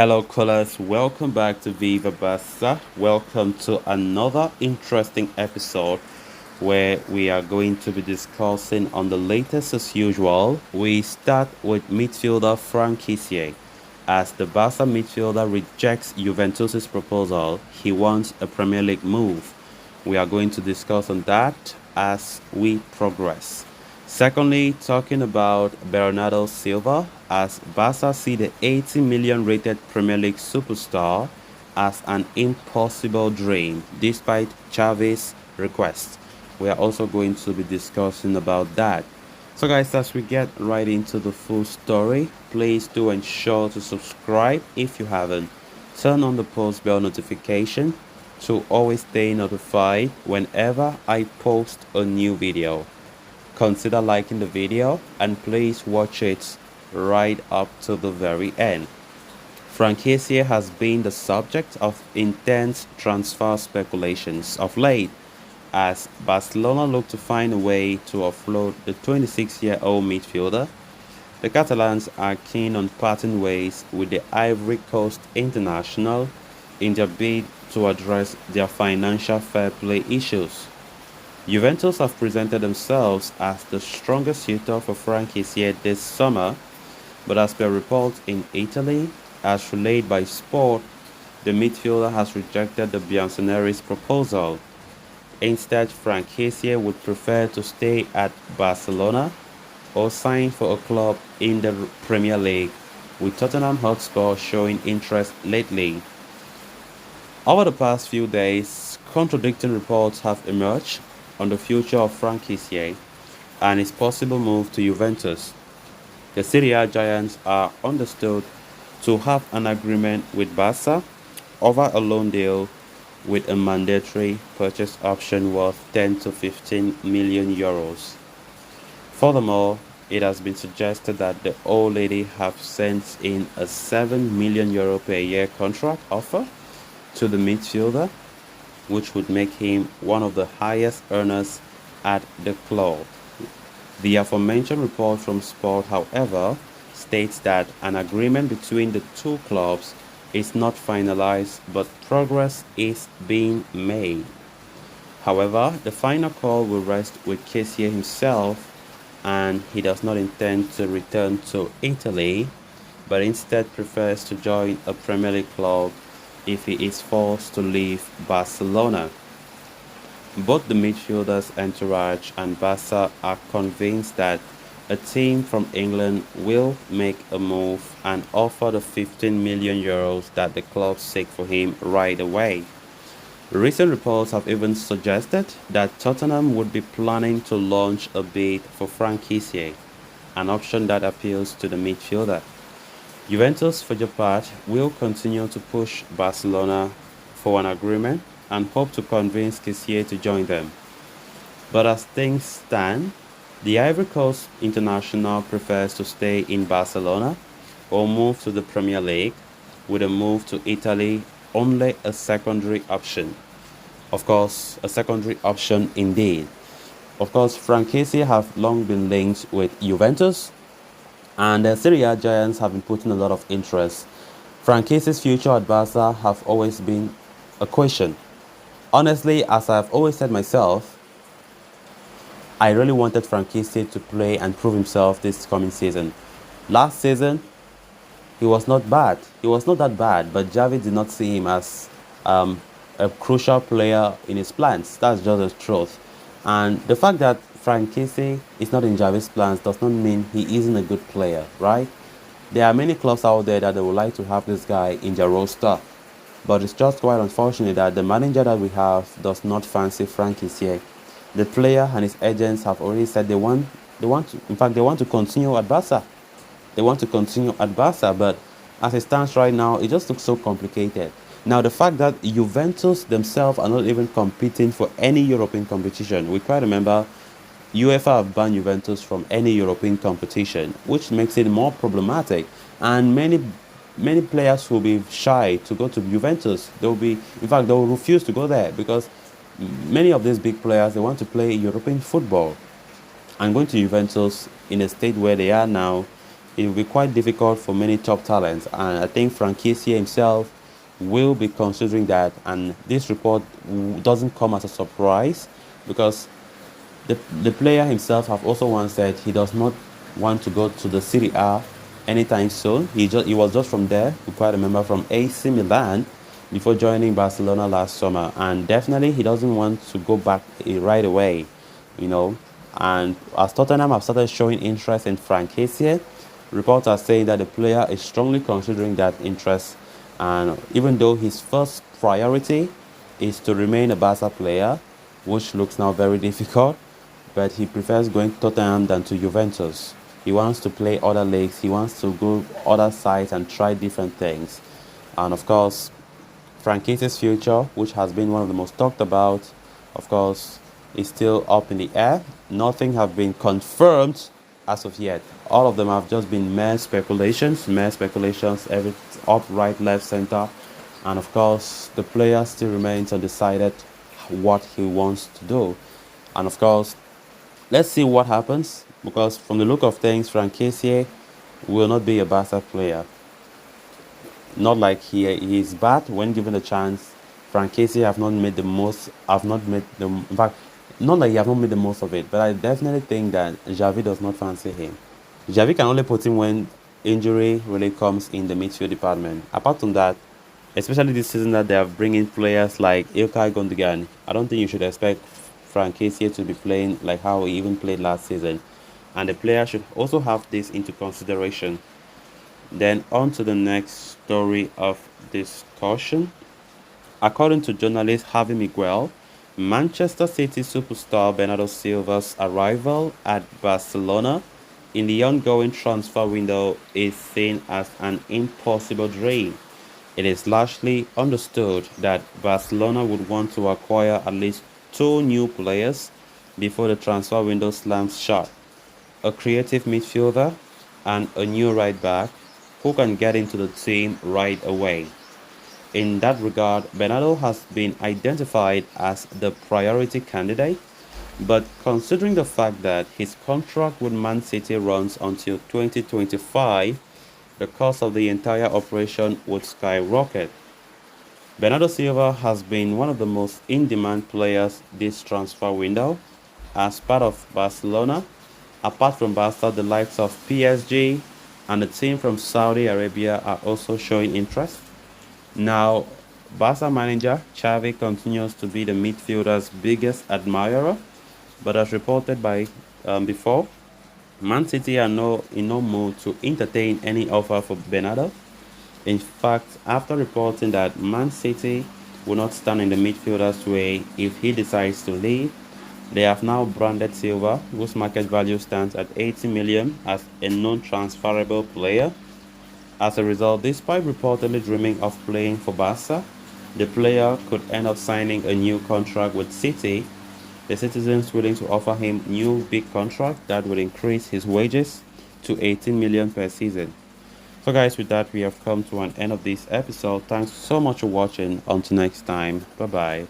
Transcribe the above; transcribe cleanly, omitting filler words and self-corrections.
Hello, callers. Welcome back to Viva Barca. Welcome to another interesting episode where we are going to be discussing on the latest as usual. We start with midfielder Franck Kessie. As the Barca midfielder rejects Juventus' proposal, he wants a Premier League move. We are going to discuss on that as we progress. Secondly, talking about Bernardo Silva, as Barca see the 80 million rated Premier League superstar as an impossible dream despite Xavi's request. We are also going to be discussing about that. So guys, as we get right into the full story, please do ensure to subscribe if you haven't. Turn on the post bell notification to always stay notified whenever I post a new video. Consider liking the video and please watch it right up to the very end. Franck Kessie has been the subject of intense transfer speculations of late as Barcelona look to find a way to offload the 26-year-old midfielder. The Catalans are keen on parting ways with the Ivory Coast international in their bid to address their financial fair play issues. Juventus have presented themselves as the strongest suitor for Franck Kessie this summer, but as per reports in Italy, as relayed by Sport, the midfielder has rejected the Bianconeri's proposal. Instead, Franck Kessie would prefer to stay at Barcelona or sign for a club in the Premier League, with Tottenham Hotspur showing interest lately. Over the past few days, contradicting reports have emerged on the future of Franck Kessie and his possible move to Juventus. The Serie A giants are understood to have an agreement with Barca over a loan deal with a mandatory purchase option worth 10 to 15 million euros. Furthermore, it has been suggested that the old lady have sent in a 7 million euro per year contract offer to the midfielder, which would make him one of the highest earners at the club. The aforementioned report from Sport, however, states that an agreement between the two clubs is not finalized, but progress is being made. However, the final call will rest with Kessie himself, and he does not intend to return to Italy, but instead prefers to join a Premier League club if he is forced to leave Barcelona. Both the midfielder's entourage and Barca are convinced that a team from England will make a move and offer the 15 million euros that the club seek for him right away. Recent reports have even suggested that Tottenham would be planning to launch a bid for Franck Kessie, an option that appeals to the midfielder. Juventus, for their part, will continue to push Barcelona for an agreement and hope to convince Kessie to join them. But as things stand, the Ivory Coast international prefers to stay in Barcelona or move to the Premier League, with a move to Italy only a secondary option. Of course, a secondary option indeed. Of course, Franck Kessie have long been linked with Juventus, and the Serie A giants have been putting a lot of interest. Franck Kessie's future at Barca have always been a question. Honestly, as I've always said myself, I really wanted Franck Kessie to play and prove himself this coming season. Last season, he was not bad. He was not that bad, but Xavi did not see him as a crucial player in his plans. That's just the truth. And the fact that Franck Kessie is not in Xavi's plans does not mean he isn't a good player, right? There are many clubs out there that they would like to have this guy in their roster. But it's just quite unfortunate that the manager that we have does not fancy Franck Kessie. The player and his agents have already said they want to continue at Barca. They want to continue at Barca, but as it stands right now, it just looks so complicated. Now, the fact that Juventus themselves are not even competing for any European competition, we quite remember UEFA have banned Juventus from any European competition, which makes it more problematic. And many players will be shy to go to Juventus. They will refuse to go there because many of these big players, they want to play European football. And going to Juventus in a state where they are now, it will be quite difficult for many top talents. And I think Franck Kessie himself will be considering that. And this report doesn't come as a surprise because the player himself have also once said he does not want to go to the Serie A anytime soon. He was just from there. We quite remember from AC Milan before joining Barcelona last summer, and definitely he doesn't want to go back right away, you know. And as Tottenham have started showing interest in Franck Kessie, reports are saying that the player is strongly considering that interest, and even though his first priority is to remain a Barca player, which looks now very difficult, but he prefers going to Tottenham than to Juventus. He wants to play other leagues, he wants to go other sides and try different things. And of course, Franck Kessie's future, which has been one of the most talked about, of course, is still up in the air. Nothing have been confirmed as of yet. All of them have just been mere speculations, every up, right, left, center. And of course, the player still remains undecided what he wants to do. And of course, let's see what happens, because from the look of things, Franck Kessie will not be a Barca player. Not like he is bad when given a chance. Franck Kessie have not made the most. Have not made the. In fact, not like he have not made the most of it. But I definitely think that Xavi does not fancy him. Xavi can only put him when injury really comes in the midfield department. Apart from that, especially this season that they are bringing players like Ilkay Gundogan, I don't think you should expect Franck Kessie to be playing like how he even played last season. And the player should also have this into consideration. Then on to the next story of discussion. According to journalist Javi Miguel, Manchester City superstar Bernardo Silva's arrival at Barcelona in the ongoing transfer window is seen as an impossible dream. It is largely understood that Barcelona would want to acquire at least two new players before the transfer window slams shut: a creative midfielder and a new right back who can get into the team right away. In that regard, Bernardo has been identified as the priority candidate, but considering the fact that his contract with Man City runs until 2025, the cost of the entire operation would skyrocket. Bernardo Silva has been one of the most in-demand players this transfer window. As part of Barcelona, apart from Barca, the likes of PSG and the team from Saudi Arabia are also showing interest. Now, Barca manager Xavi continues to be the midfielder's biggest admirer, but as reported by before, Man City are in no mood to entertain any offer for Bernardo. In fact, after reporting that Man City will not stand in the midfielder's way if he decides to leave, they have now branded Silva, whose market value stands at 80 million, as a non-transferable player. As a result, despite reportedly dreaming of playing for Barca, the player could end up signing a new contract with City, the citizens willing to offer him new big contract that would increase his wages to 18 million per season. So guys, with that we have come to an end of this episode. Thanks so much for watching. Until next time, bye bye.